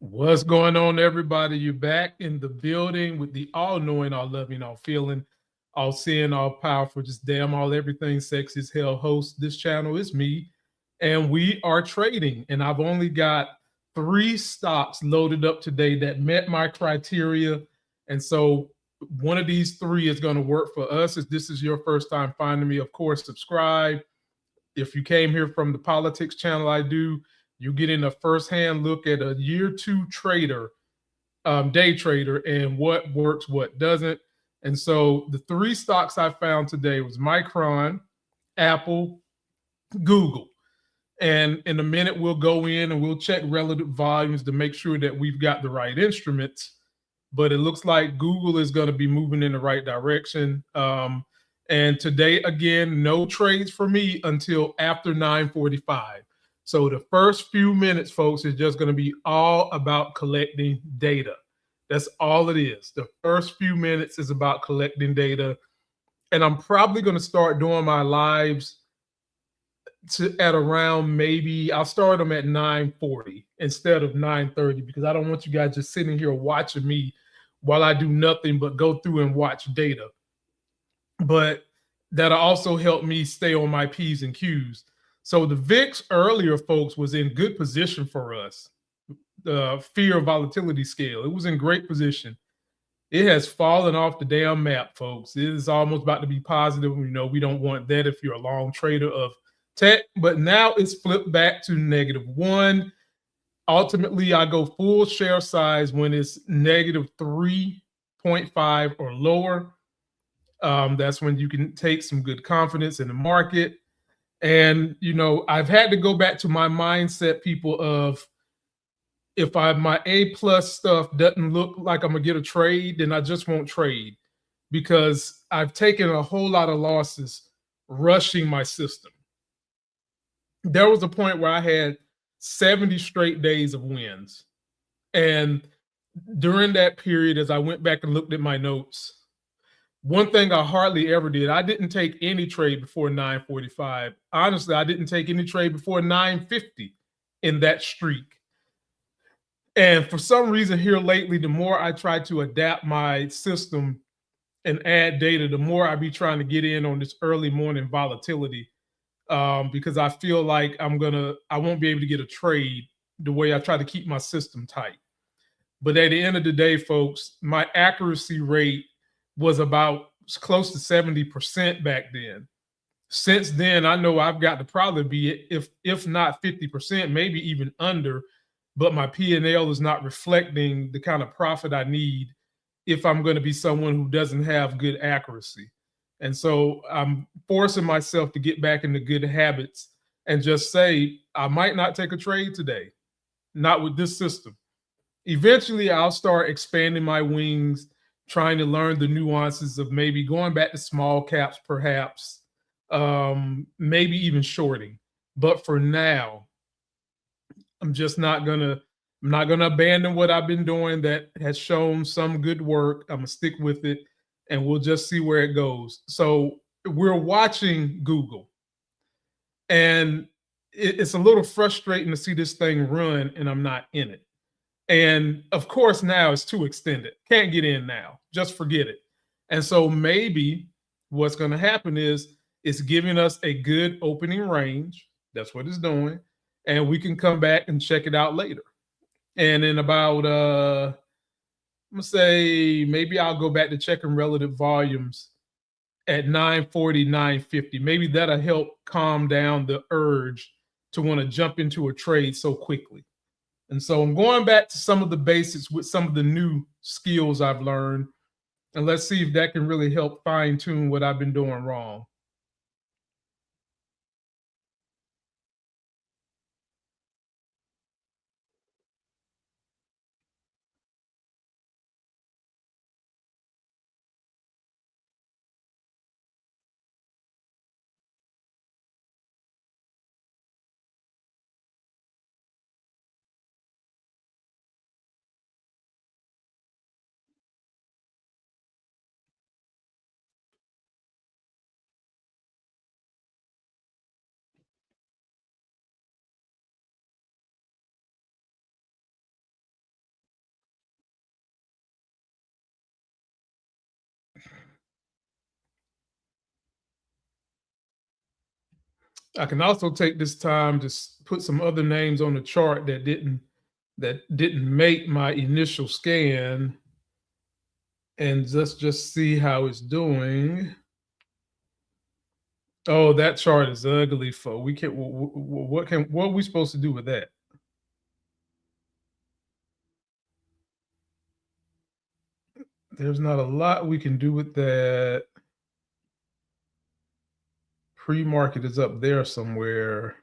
What's going on, everybody? You're back in the building with the all knowing, all loving, all feeling, all seeing, all powerful, just damn all everything sexy as hell host. This channel is me, and we are trading. And I've only got three stocks loaded up today that met my criteria. And so one of these three is going to work for us. If this is your first time finding me, of course, subscribe. If you came here from the politics channel I do, you're getting a firsthand look at a year two trader, day trader, and what works, what doesn't. And so the three stocks I found today was Micron, Apple, Google. And in a minute, we'll go in and we'll check relative volumes to make sure that we've got the right instruments. But it looks like Google is going to be moving in the right direction. And today, again, no trades for me until after 9:45. So the first few minutes, folks, is just going to be all about collecting data. That's all it is. The first few minutes is about collecting data. And I'm probably going to start doing my lives at around, maybe I'll start them at 9:40 instead of 9:30, because I don't want you guys just sitting here watching me while I do nothing but go through and watch data. But that'll also help me stay on my P's and Q's. So the VIX earlier, folks, was in good position for us. The fear of volatility scale, it was in great position. It has fallen off the damn map, folks. It is almost about to be positive. You know, we don't want that if you're a long trader of tech, but now it's flipped back to -1. Ultimately, I go full share size when it's -3.5 or lower. That's when you can take some good confidence in the market. And, you know, I've had to go back to my mindset, people, of if my A plus stuff doesn't look like I'm gonna get a trade, then I just won't trade, because I've taken a whole lot of losses rushing my system. There was a point where I had 70 straight days of wins. And during that period, as I went back and looked at my notes, one thing I hardly ever did, I didn't take any trade before 9:45. Honestly, I didn't take any trade before 9:50 in that streak. And for some reason here lately, the more I try to adapt my system and add data, the more I be trying to get in on this early morning volatility, because I feel like I won't be able to get a trade the way I try to keep my system tight. But at the end of the day, folks, my accuracy rate was about close to 70% back then. Since then, I know I've got to probably be, if not 50%, maybe even under, but my P&L is not reflecting the kind of profit I need if I'm going to be someone who doesn't have good accuracy. And so I'm forcing myself to get back into good habits and just say, I might not take a trade today, not with this system. Eventually, I'll start expanding my wings, trying to learn the nuances of maybe going back to small caps, perhaps, maybe even shorting. But for now, I'm just not gonna I'm not gonna abandon what I've been doing that has shown some good work. I'm gonna stick with it, and we'll just see where it goes. So we're watching Google, and it's a little frustrating to see this thing run, and I'm not in it. And of course, now it's too extended. Can't get in now. Just forget it. And so maybe what's going to happen is it's giving us a good opening range. That's what it's doing. And we can come back and check it out later. And in about I'm gonna say maybe I'll go back to checking relative volumes at 9:40, 9:50. Maybe that'll help calm down the urge to want to jump into a trade so quickly. And so I'm going back to some of the basics with some of the new skills I've learned. And let's see if that can really help fine tune what I've been doing wrong. I can also take this time to put some other names on the chart that didn't make my initial scan, and just see how it's doing. Oh, that chart is ugly, folks. We can't. What are we supposed to do with that? There's not a lot we can do with that. Pre-market is up there somewhere.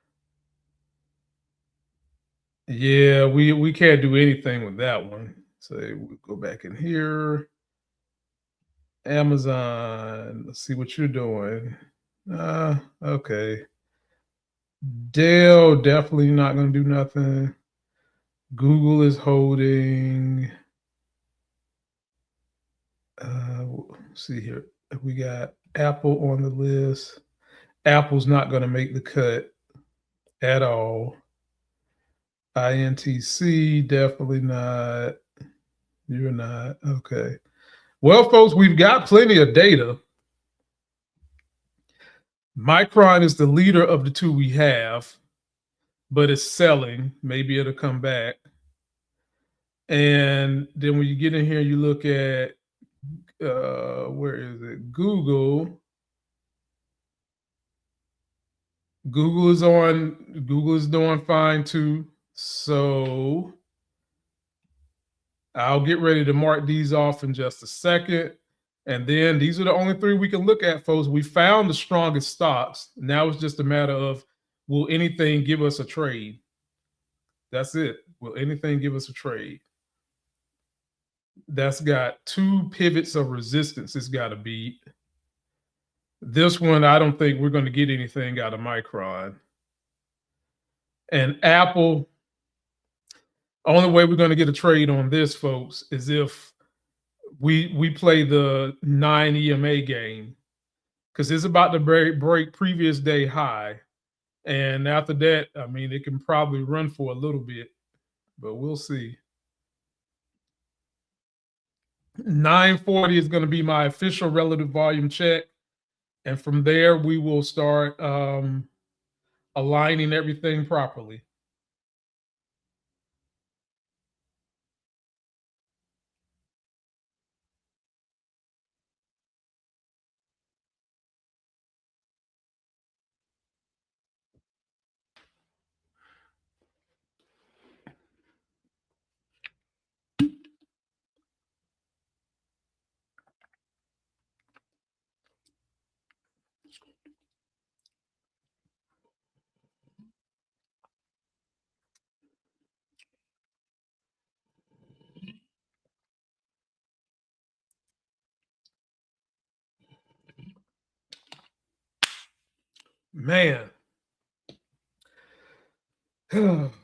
Yeah, we can't do anything with that one. So we'll go back in here. Amazon. Let's see what you're doing. Okay. Dell definitely not going to do nothing. Google is holding. Let's see here. We got Apple on the list. Apple's not going to make the cut at all. INTC, definitely not. You're not. Okay. Well, folks, we've got plenty of data. Micron is the leader of the two we have, but it's selling. Maybe it'll come back. And then when you get in here, you look at where is it? Google. Google is doing fine too. So I'll get ready to mark these off in just a second. And then these are the only three we can look at, folks. We found the strongest stocks. Now it's just a matter of, will anything give us a trade? That's it. Will anything give us a trade? That's got 2 pivots of resistance it's got to beat. This one, I don't think we're going to get anything out of Micron. And Apple, only way we're going to get a trade on this, folks, is if we play the 9 EMA game, because it's about to break previous day high. And after that, I mean, it can probably run for a little bit, but we'll see. 940 is going to be my official relative volume check. And from there, we will start aligning everything properly. Man. Google.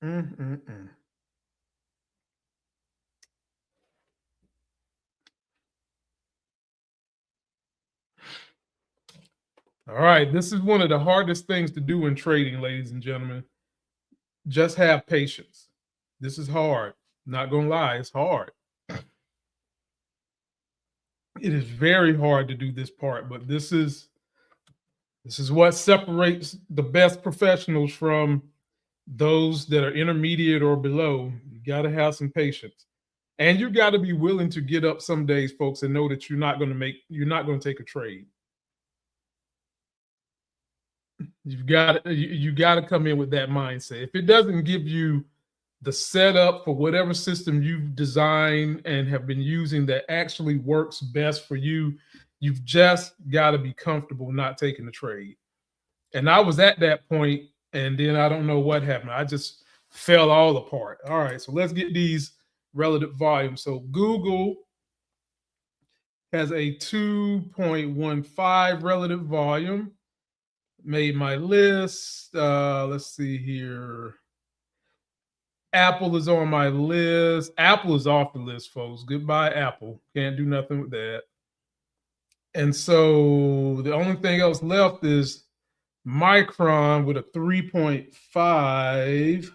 Mm-mm-mm. All right, this is one of the hardest things to do in trading, ladies and gentlemen. Just have patience. This is hard. Not gonna lie, it's hard. It is very hard to do this part, but this is what separates the best professionals from those that are intermediate or below. You got to have some patience, and you got to be willing to get up some days, folks, and know that you're not going to take a trade. You got to come in with that mindset. If it doesn't give you the setup for whatever system you've designed and have been using that actually works best for you, you've just got to be comfortable not taking the trade. And I was at that point, and then I don't know what happened. I just fell all apart. All right, so let's get these relative volumes. So Google has a 2.15 relative volume. Made my list. Let's see here. Apple is on my list. Apple is off the list, folks. Goodbye, Apple. Can't do nothing with that. And so the only thing else left is Micron with a 3.5.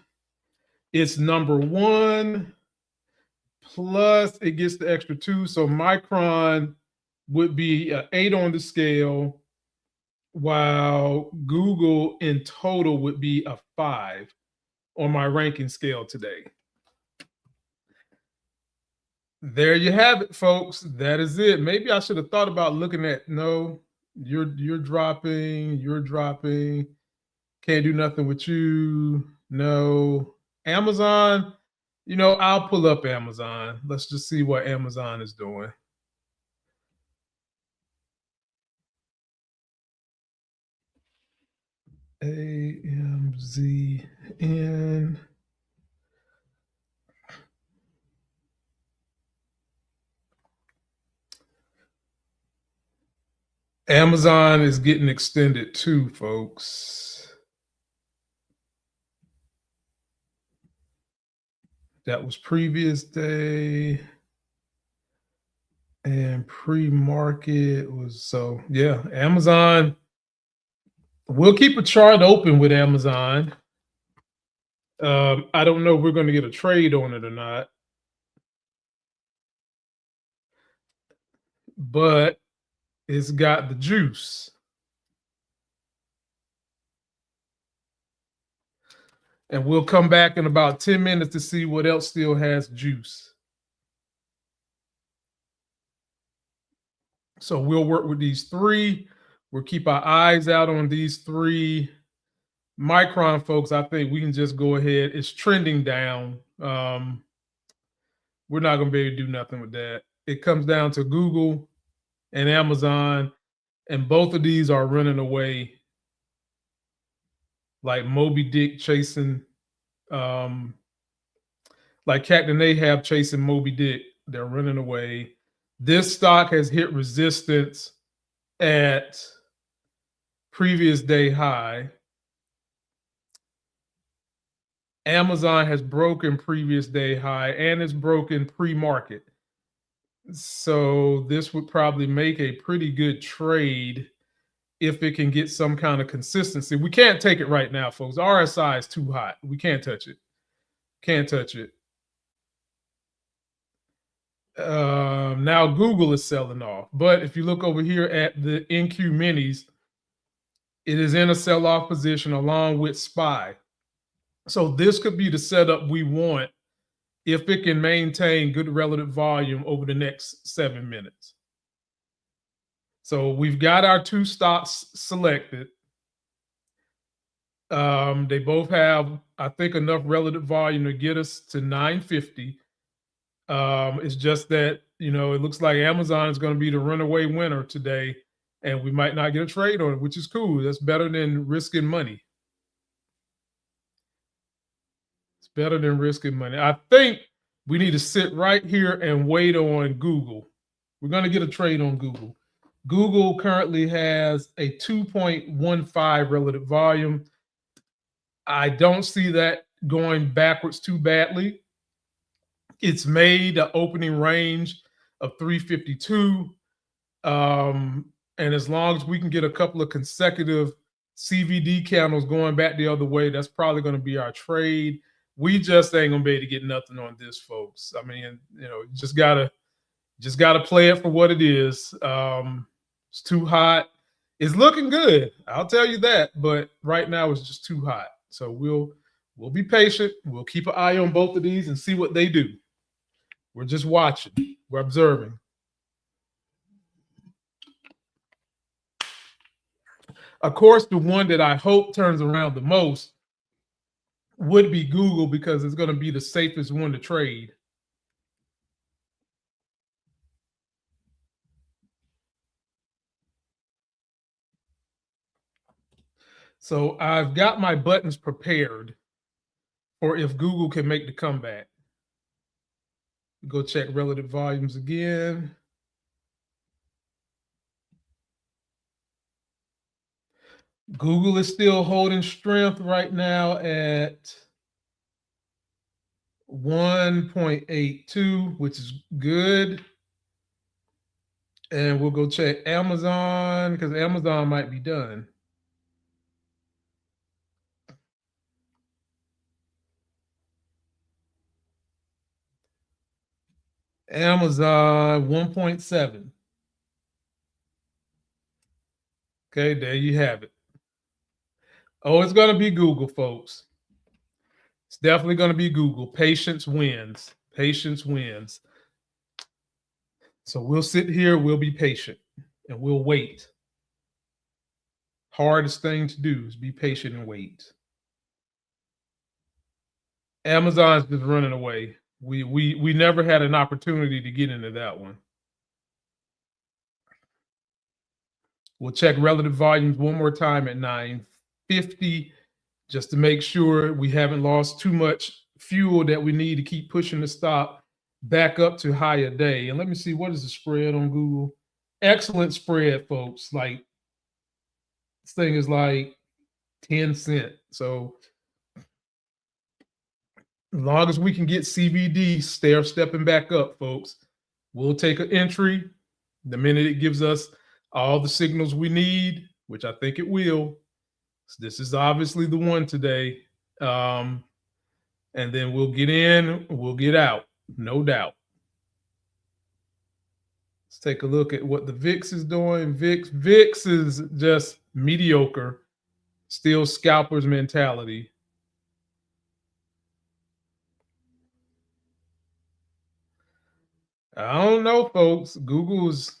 It's number 1 plus it gets the extra 2. So Micron would be an 8 on the scale, while Google in total would be a 5 on my ranking scale today. There you have it, folks. That is it. Maybe I should have thought about looking at no, you're dropping, you're dropping. Can't do nothing with you. No. Amazon, I'll pull up Amazon. Let's just see what Amazon is doing. AMZN. Amazon is getting extended too, folks. That was previous day. And pre-market was yeah, Amazon. We'll keep a chart open with Amazon. I don't know if we're going to get a trade on it or not, but it's got the juice. And we'll come back in about 10 minutes to see what else still has juice. So we'll work with these three. We'll keep our eyes out on these three. Micron, folks, I think we can just go ahead. It's trending down. We're not going to be able to do nothing with that. It comes down to Google and Amazon, and both of these are running away like Moby Dick chasing, like Captain Ahab chasing Moby Dick. They're running away. This stock has hit resistance at previous day high. Amazon has broken previous day high and it's broken pre-market. So this would probably make a pretty good trade if it can get some kind of consistency. We can't take it right now, folks. RSI is too hot. We can't touch it. Can't touch it. Now Google is selling off. But if you look over here at the NQ minis, it is in a sell-off position along with SPY. So this could be the setup we want if it can maintain good relative volume over the next 7 minutes. So we've got our two stocks selected. They both have, I think, enough relative volume to get us to 950. It's just that, it looks like Amazon is going to be the runaway winner today, and we might not get a trade on it, which is cool. That's better than risking money. It's better than risking money. I think we need to sit right here and wait on Google. We're going to get a trade on Google. Google currently has a 2.15 relative volume. I don't see that going backwards too badly. It's made an opening range of 352. And as long as we can get a couple of consecutive CVD candles going back the other way, that's probably going to be our trade. We just ain't going to be able to get nothing on this, folks. I mean, just gotta play it for what it is. It's too hot. It's looking good, I'll tell you that, but right now it's just too hot. So we'll be patient. We'll keep an eye on both of these and see what they do. We're just watching. We're observing. Of course, the one that I hope turns around the most would be Google because it's going to be the safest one to trade. So I've got my buttons prepared for if Google can make the comeback. Go check relative volumes again. Google is still holding strength right now at 1.82, which is good. And we'll go check Amazon because Amazon might be done. Amazon 1.7. Okay, there you have it. Oh, it's going to be Google, folks. It's definitely going to be Google. Patience wins. Patience wins. So we'll sit here, we'll be patient, and we'll wait. Hardest thing to do is be patient and wait. Amazon's just running away. We never had an opportunity to get into that one. We'll check relative volumes one more time at 950 just to make sure we haven't lost too much fuel that we need to keep pushing the stop back up to higher day. And let me see, what is the spread on Google? Excellent spread, folks. Like, this thing is like 10 cents. So as long as we can get CVD stair stepping back up, folks, we'll take an entry the minute it gives us all the signals we need, which I think it will. So this is obviously the one today. And then we'll get in, we'll get out, no doubt. Let's take a look at what the VIX is doing. VIX is just mediocre, still scalpers mentality. I don't know, folks. Google is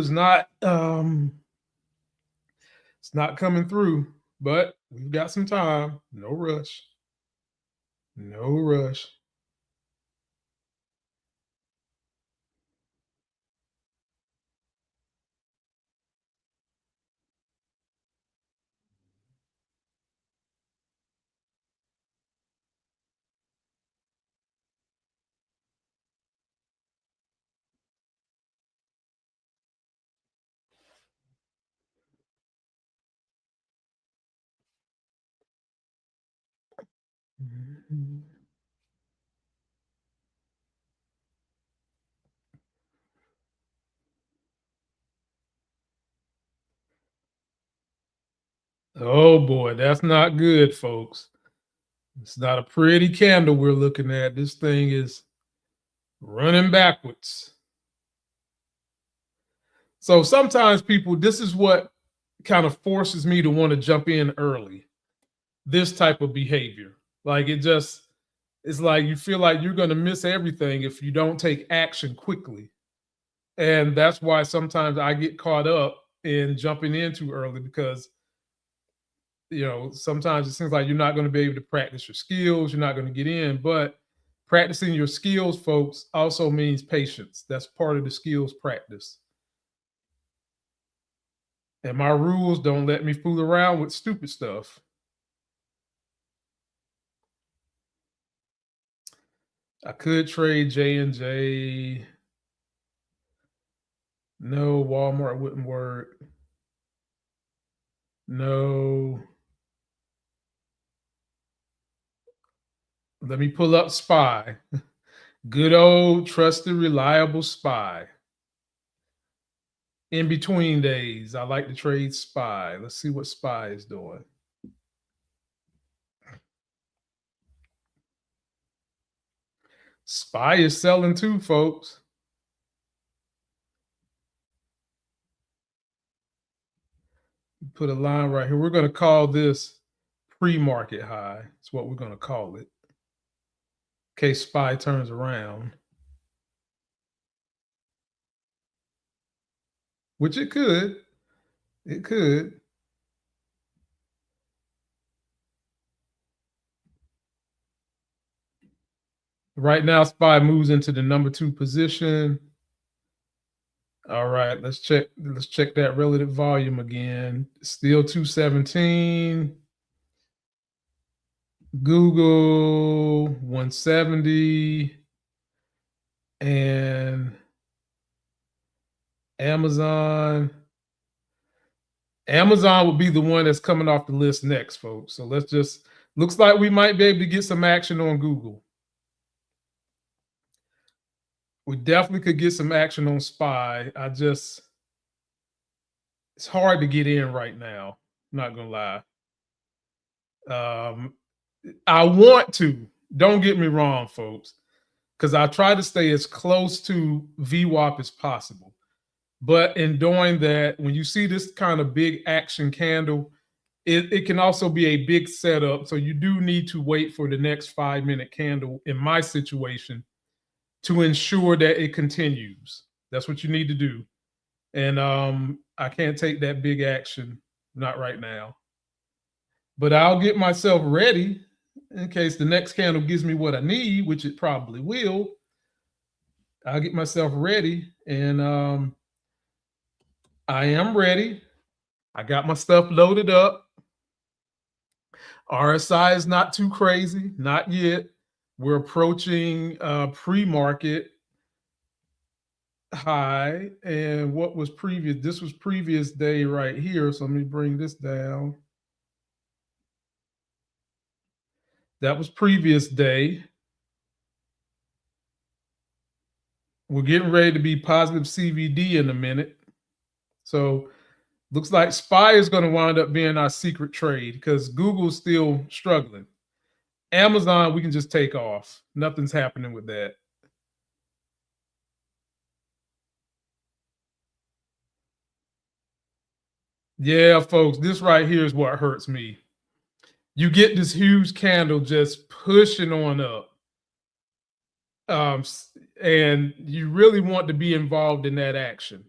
not it's not coming through, but we've got some time. No rush. No rush. Oh boy, that's not good, folks. It's not a pretty candle we're looking at. This thing is running backwards. So sometimes people, this is what kind of forces me to want to jump in early. This type of behavior. Like, it's like you feel like you're going to miss everything if you don't take action quickly. And that's why sometimes I get caught up in jumping in too early because, sometimes it seems like you're not going to be able to practice your skills. You're not going to get in. But practicing your skills, folks, also means patience. That's part of the skills practice. And my rules don't let me fool around with stupid stuff. I could trade J&J. No, Walmart wouldn't work. No. Let me pull up SPY. Good old trusted, reliable SPY. In between days, I like to trade SPY. Let's see what SPY is doing. SPY is selling too, folks. Put a line right here. We're going to call this pre-market high. That's what we're going to call it. In case SPY turns around. Which it could. It could. Right now, SPY moves into the number 2 position. All right, let's check that relative volume again. Still 217. Google 170 and Amazon. Amazon will be the one that's coming off the list next, folks. So looks like we might be able to get some action on Google. We definitely could get some action on SPY. It's hard to get in right now. Not gonna lie. I want to. Don't get me wrong, folks, because I try to stay as close to VWAP as possible. But in doing that, when you see this kind of big action candle, it can also be a big setup. So you do need to wait for the next 5-minute candle in my situation to ensure that it continues. That's what you need to do. And I can't take that big action, not right now. But I'll get myself ready in case the next candle gives me what I need, which it probably will. I'll get myself ready, and I am ready. I got my stuff loaded up. RSI is not too crazy, not yet. We're approaching pre-market high, and what was previous? This was previous day right here. So let me bring this down. That was previous day. We're getting ready to be positive CVD in a minute. So looks like SPY is going to wind up being our secret trade because Google's still struggling. Amazon, we can just take off. Nothing's happening with that. Yeah, folks, this right here is what hurts me. You get this huge candle just pushing on up. And you really want to be involved in that action.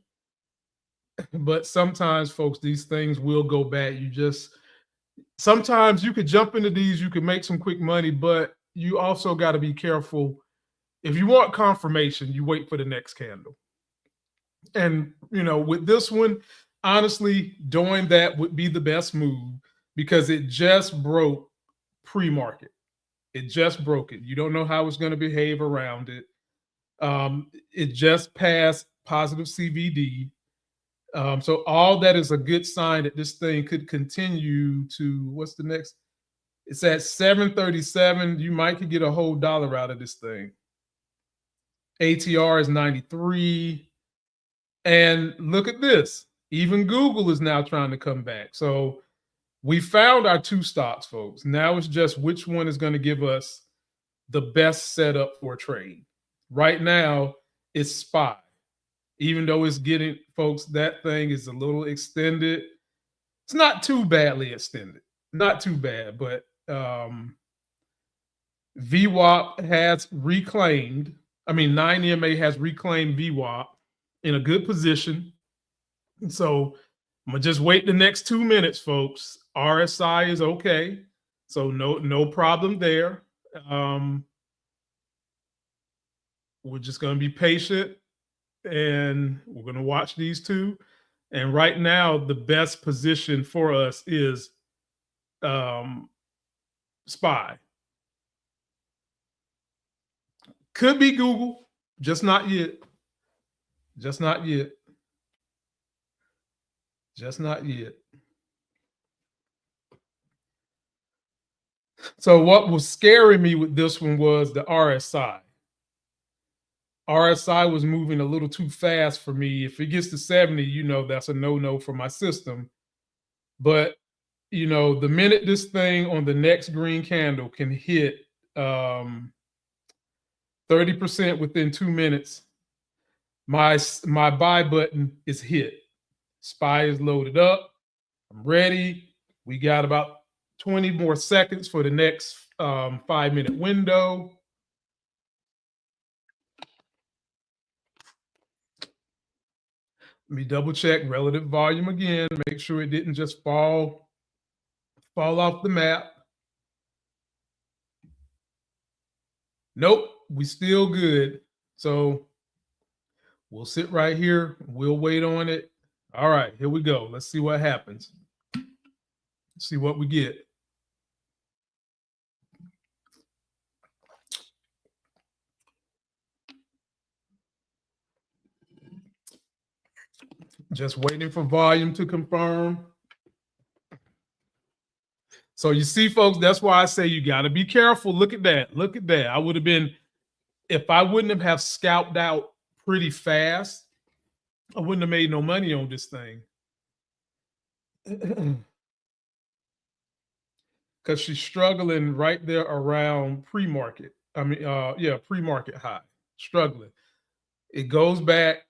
But sometimes, folks, these things will go bad. Sometimes you could jump into these, you could make some quick money, but you also got to be careful. If you want confirmation, you wait for the next candle. And, with this one, honestly, doing that would be the best move because it just broke pre-market. It just broke it. You don't know how it's going to behave around it. It just passed positive CVD. So all that is a good sign that this thing could continue to, what's the next? It's at 737. You might could get a whole dollar out of this thing. ATR is 93. And look at this. Even Google is now trying to come back. So we found our two stocks, folks. Now it's just which one is going to give us the best setup for a trade. Right now, it's SPY. Even though it's getting, folks, that thing is a little extended. It's not too badly extended. Not too bad, but VWAP has reclaimed. 9 EMA has reclaimed VWAP in a good position. So I'm gonna just wait the next 2 minutes, folks. RSI is okay, so no problem there. We're just gonna be patient, and we're gonna watch these two. And right now, the best position for us is SPY. Could be Google, just not yet. Just not yet. Just not yet. So what was scaring me with this one was the RSI. RSI was moving a little too fast for me. If it gets to 70, that's a no-no for my system. But, the minute this thing on the next green candle can hit 30% within 2 minutes, my buy button is hit. SPY is loaded up. I'm ready. We got about 20 more seconds for the next 5-minute window. Let me double check relative volume again. Make sure it didn't just fall off the map. Nope, we still good. So we'll sit right here. We'll wait on it. All right, here we go. Let's see what happens. See what we get. Just waiting for volume to confirm. So you see, folks, that's why I say you got to be careful. Look at that. Look at that. I would have been, if I wouldn't have scalped out pretty fast, I wouldn't have made no money on this thing. Because she's struggling right there around pre-market. Pre-market high. Struggling. It goes back.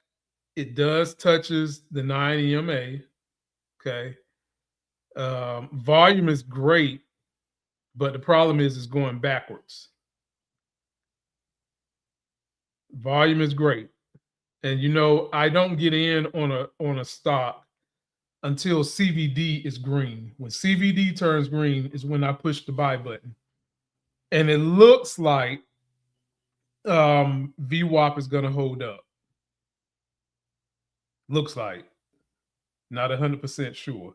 It does touches the 9 EMA. Okay. Volume is great, but the problem is it's going backwards. Volume is great. And I don't get in on a stock until CVD is green. When CVD turns green is when I push the buy button. And it looks like VWAP is going to hold up. Looks like. Not 100% sure.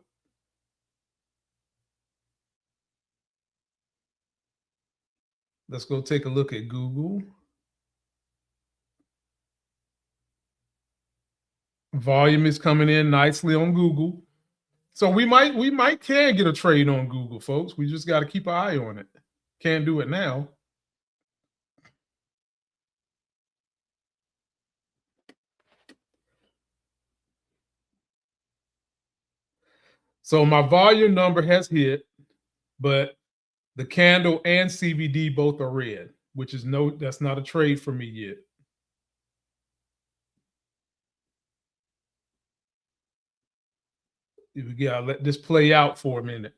Let's go take a look at Google. Volume is coming in nicely on Google. So we might can get a trade on Google, folks. We just got to keep an eye on it. Can't do it now. So my volume number has hit, but the candle and CVD both are red, which is that's not a trade for me yet. We gotta let this play out for a minute.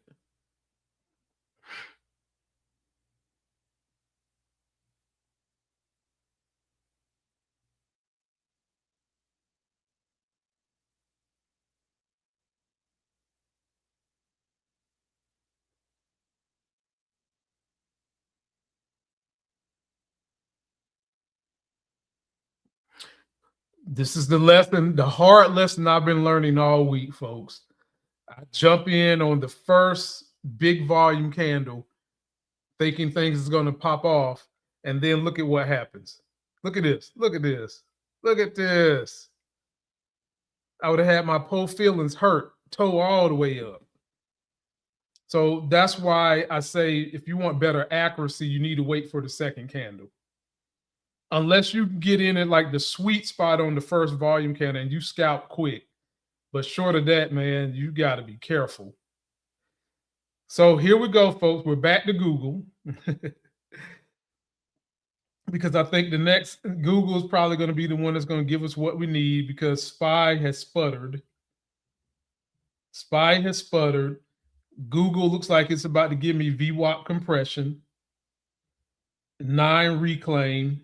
This is the lesson, the hard lesson I've been learning all week, folks. I jump in on the first big volume candle, thinking things is going to pop off, and then look at what happens. Look at this. Look at this. Look at this. I would have had my pole feelings hurt, toe all the way up. So that's why I say if you want better accuracy, you need to wait for the second candle. Unless you get in at like the sweet spot on the first volume candle and you scalp quick. But short of that, man, you got to be careful. So here we go, folks. We're back to Google. Because I think the next Google is probably going to be the one that's going to give us what we need because SPY has sputtered. SPY has sputtered. Google looks like it's about to give me VWAP compression, 9 reclaim.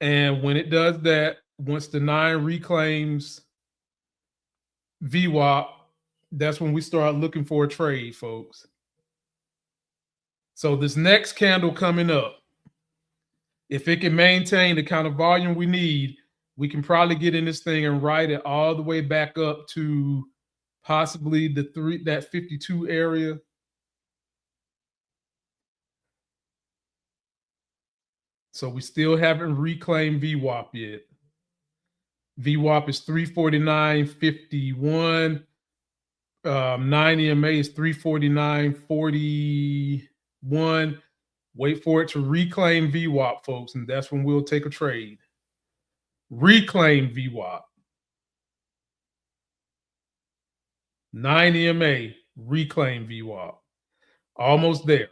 And when it does that, once the 9 reclaims VWAP, that's when we start looking for a trade, folks. So this next candle coming up, if it can maintain the kind of volume we need, we can probably get in this thing and ride it all the way back up to possibly that 52 area. So we still haven't reclaimed VWAP yet. VWAP is 349.51. 9 EMA is 349.41. Wait for it to reclaim VWAP, folks, and that's when we'll take a trade. Reclaim VWAP. 9 EMA, reclaim VWAP. Almost there.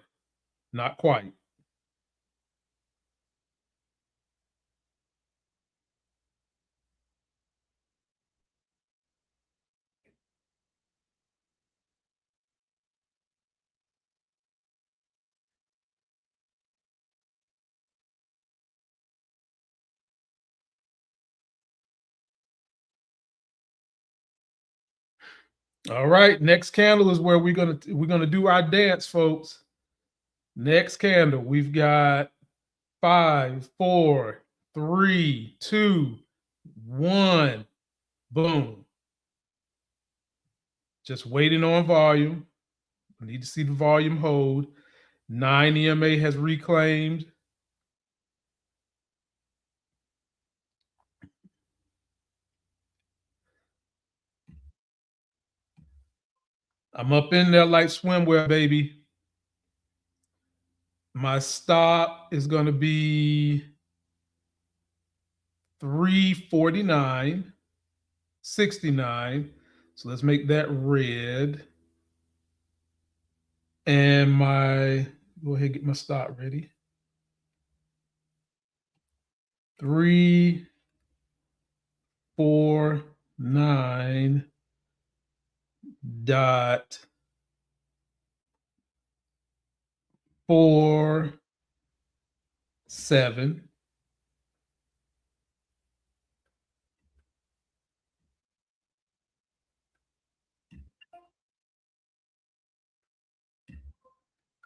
Not quite. All right, next candle is where we're gonna do our dance, folks. Next candle, we've got 5, 4, 3, 2, 1. Boom. Just waiting on volume. I need to see the volume hold. 9 EMA has reclaimed. I'm up in there like swimwear, baby. My stop is going to be 349.69. So let's make that red. And go ahead and get my stop ready. 3 49 dot 47.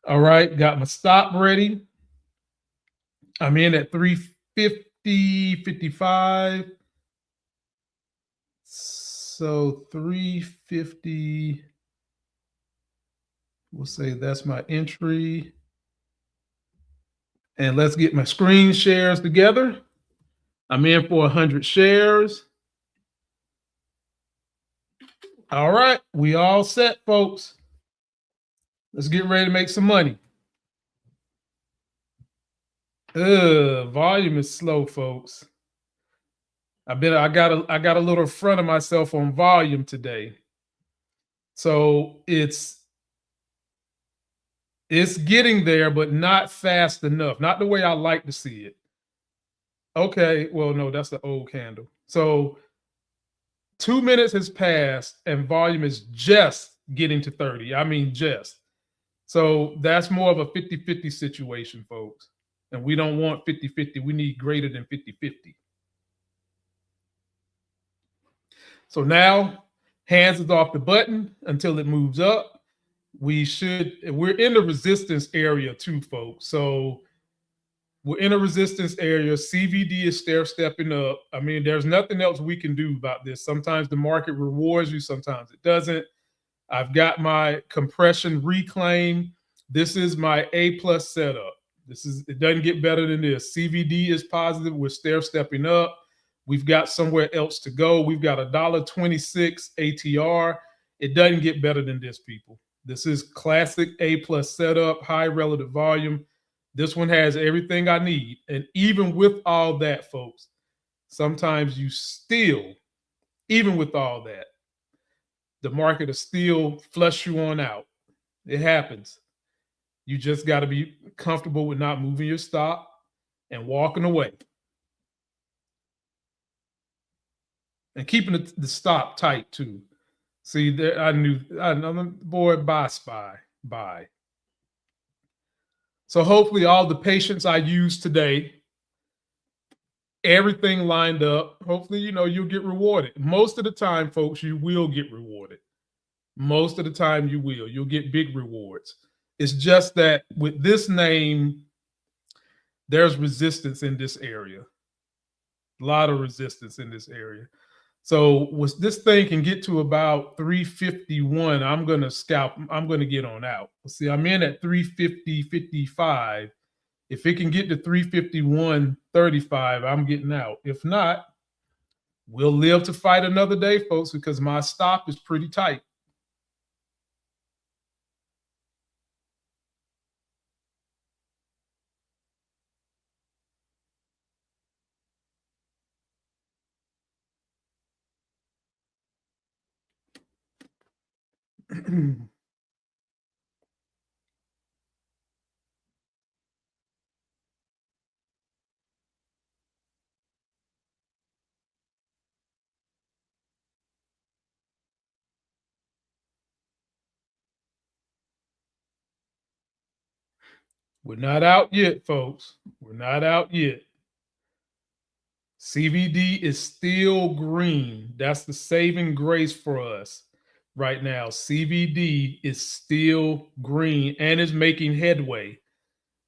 All right, got my stop ready. I'm in at 350, 55. So 350, we'll say that's my entry. And let's get my screen shares together. I'm in for 100 shares. All right, we all set, folks. Let's get ready to make some money. Volume is slow, folks. I got a little in front of myself on volume today. So it's getting there, but not fast enough. Not the way I like to see it. Okay, well, no, that's the old candle. So 2 minutes has passed and volume is just getting to 30. I mean, just. So that's more of a 50-50 situation, folks. And we don't want 50-50. We need greater than 50-50. So now, hands is off the button until it moves up. We're in the resistance area too, folks. So we're in a resistance area. CVD is stair-stepping up. I mean, there's nothing else we can do about this. Sometimes the market rewards you, sometimes it doesn't. I've got my compression reclaim. This is my A plus setup. It doesn't get better than this. CVD is positive. We're stair-stepping up. We've got somewhere else to go. We've got $1.26 ATR. It doesn't get better than this, people. This is classic A plus setup, high relative volume. This one has everything I need. And even with all that, folks, sometimes you still, even with all that, the market will still flush you on out. It happens. You just got to be comfortable with not moving your stop and walking away. And keeping the stop tight too. See, there, I know, boy, bye, SPY, bye. So hopefully all the patience I used today, everything lined up. Hopefully, you'll get rewarded. Most of the time, folks, you will get rewarded. Most of the time you will. You'll get big rewards. It's just that with this name, there's resistance in this area. A lot of resistance in this area. So this thing can get to about 351, I'm going to scalp. I'm going to get on out. See, I'm in at 350.55. If it can get to 351.35, I'm getting out. If not, we'll live to fight another day, folks, because my stop is pretty tight. We're not out yet, folks. We're not out yet. CVD is still green. That's the saving grace for us right now. CVD is still green and is making headway.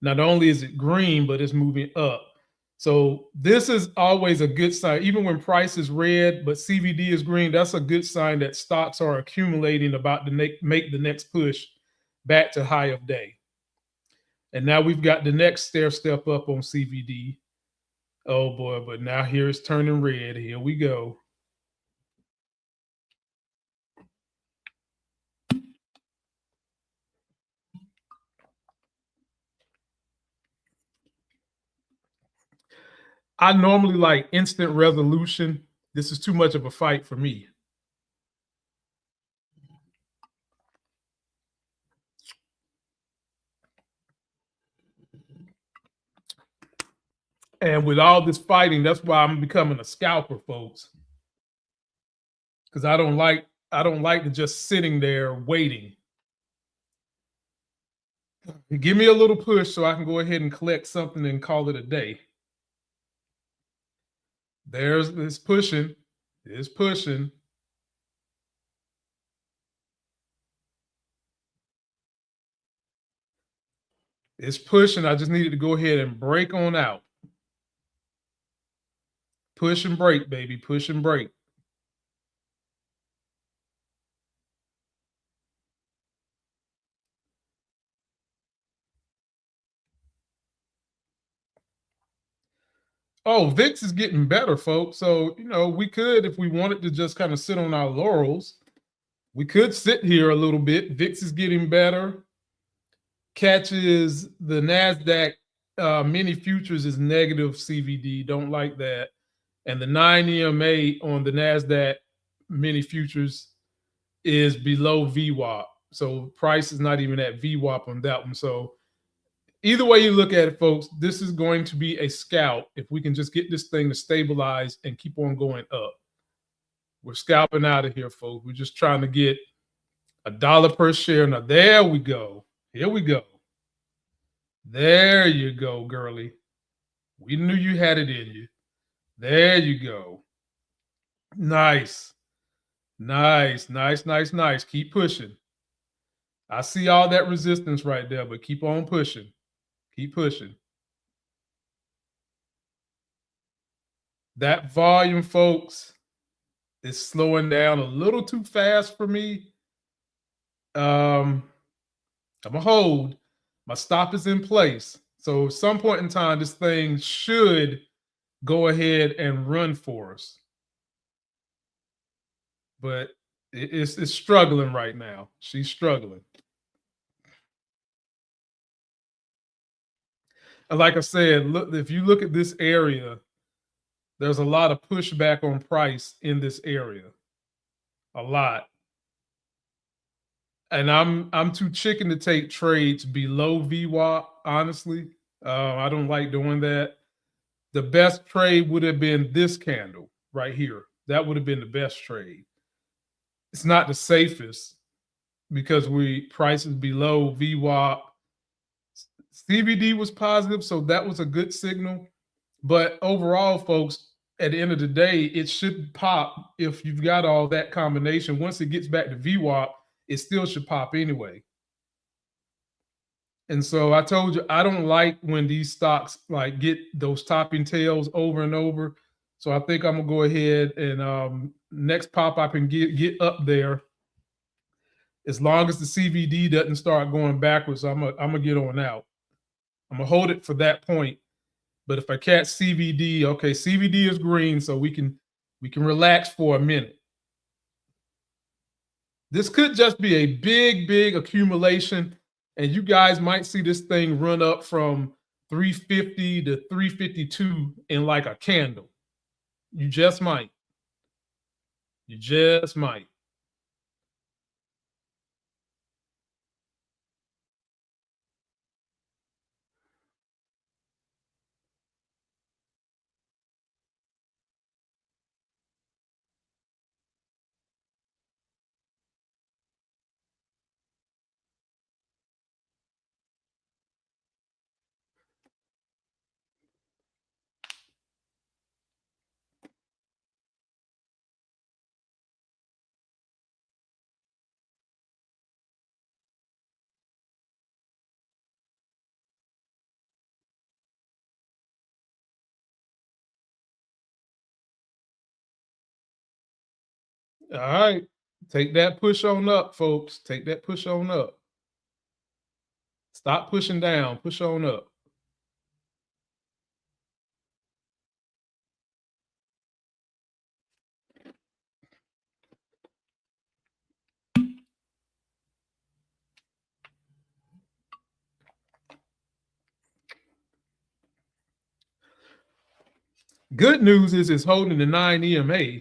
Not only is it green, but it's moving up. So this is always a good sign. Even when price is red, but CVD is green, that's a good sign that stocks are accumulating, about to make the next push back to high of day. And now we've got the next stair step up on CVD. Oh boy, but now here it's turning red. Here we go. I normally like instant resolution. This is too much of a fight for me. And with all this fighting, that's why I'm becoming a scalper, folks. because I don't like to just sitting there waiting. Give me a little push so I can go ahead and collect something and call it a day. There's it's pushing. It's pushing. It's pushing. I just needed to go ahead and break on out. Push and break, baby. Push and break. Oh, VIX is getting better, folks. So, we could, if we wanted to just kind of sit on our laurels, we could sit here a little bit. VIX is getting better. Catches the NASDAQ mini futures is negative CVD. Don't like that. And the 9 EMA on the NASDAQ mini futures is below VWAP. So price is not even at VWAP on that one. So either way you look at it, folks, this is going to be a scalp if we can just get this thing to stabilize and keep on going up. We're scalping out of here, folks. We're just trying to get $1 per share. Now, there we go. Here we go. There you go, girly. We knew you had it in you. There you go. Nice. Nice, nice, nice, nice. Keep pushing. I see all that resistance right there, but keep on pushing. Keep pushing. That volume, folks, is slowing down a little too fast for me. I'm a hold. My stop is in place. So at some point in time, this thing should go ahead and run for us. But it's struggling right now. She's struggling. And like I said, look, if you look at this area, there's a lot of pushback on price in this area. A lot. And I'm too chicken to take trades below VWAP, honestly. I don't like doing that. The best trade would have been this candle right here. That would have been the best trade. It's not the safest because price is below VWAP. CBD was positive, so that was a good signal. But overall, folks, at the end of the day, it should pop if you've got all that combination. Once it gets back to VWAP, it still should pop anyway. And so I told you I don't like when these stocks like get those topping tails over and over. So I think I'm gonna go ahead and next pop I can get up there. As long as the CVD doesn't start going backwards, I'm gonna get on out. I'm gonna hold it for that point. But if I catch CVD, okay, CVD is green, so we can relax for a minute. This could just be a big, big accumulation, and you guys might see this thing run up from 350 to 352 in like a candle. You just might. You just might. All right. Take that push on up, folks. Take that push on up. Stop pushing down. Push on up. Good news is it's holding the 9 EMA.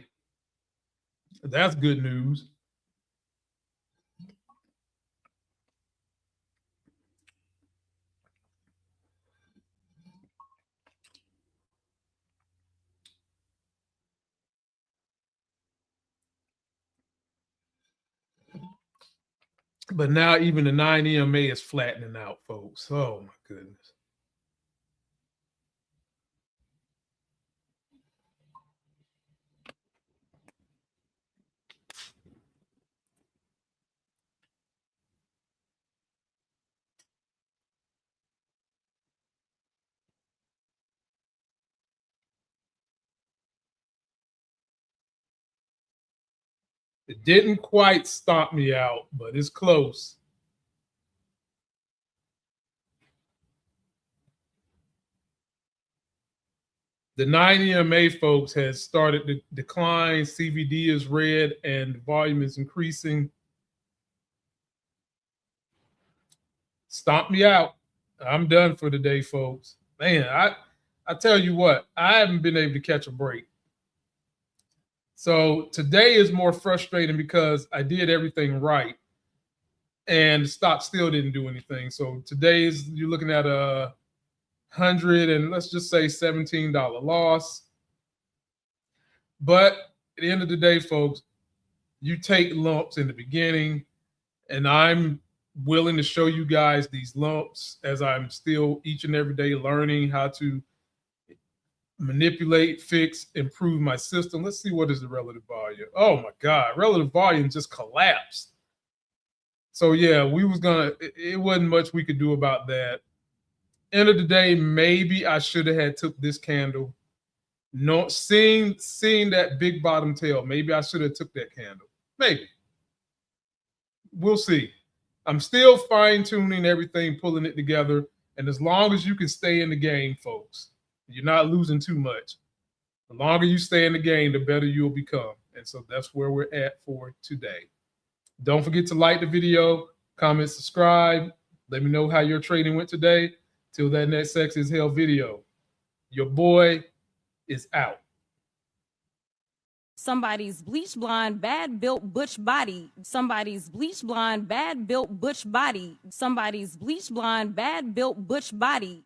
That's good news. But now even the 9 EMA is flattening out, folks. Oh my goodness. It didn't quite stomp me out, but it's close. The 9 EMA, folks, has started to decline. CVD is red and volume is increasing. Stomp me out. I'm done for the day, folks. Man, I tell you what, I haven't been able to catch a break. So today is more frustrating because I did everything right, and the stock still didn't do anything. So today is you're looking at a $100 and let's just say $17 loss. But at the end of the day, folks, you take lumps in the beginning, and I'm willing to show you guys these lumps as I'm still each and every day learning how to manipulate, fix, improve my system. Let's see what is the relative volume. Oh my God, relative volume just collapsed. So yeah, it wasn't much we could do about that. End of the day, maybe I should have had took this candle. No, seeing that big bottom tail, maybe I should have took that candle. Maybe. We'll see. I'm still fine tuning everything, pulling it together. And as long as you can stay in the game, folks, you're not losing too much. The longer you stay in the game, the better you'll become. And so that's where we're at for today. Don't forget to like the video, comment, subscribe. Let me know how your trading went today. Till that next Sex is Hell video. Your boy is out. Somebody's bleach blonde, bad built butch body. Somebody's bleach blonde, bad built butch body. Somebody's bleach blonde, bad built butch body.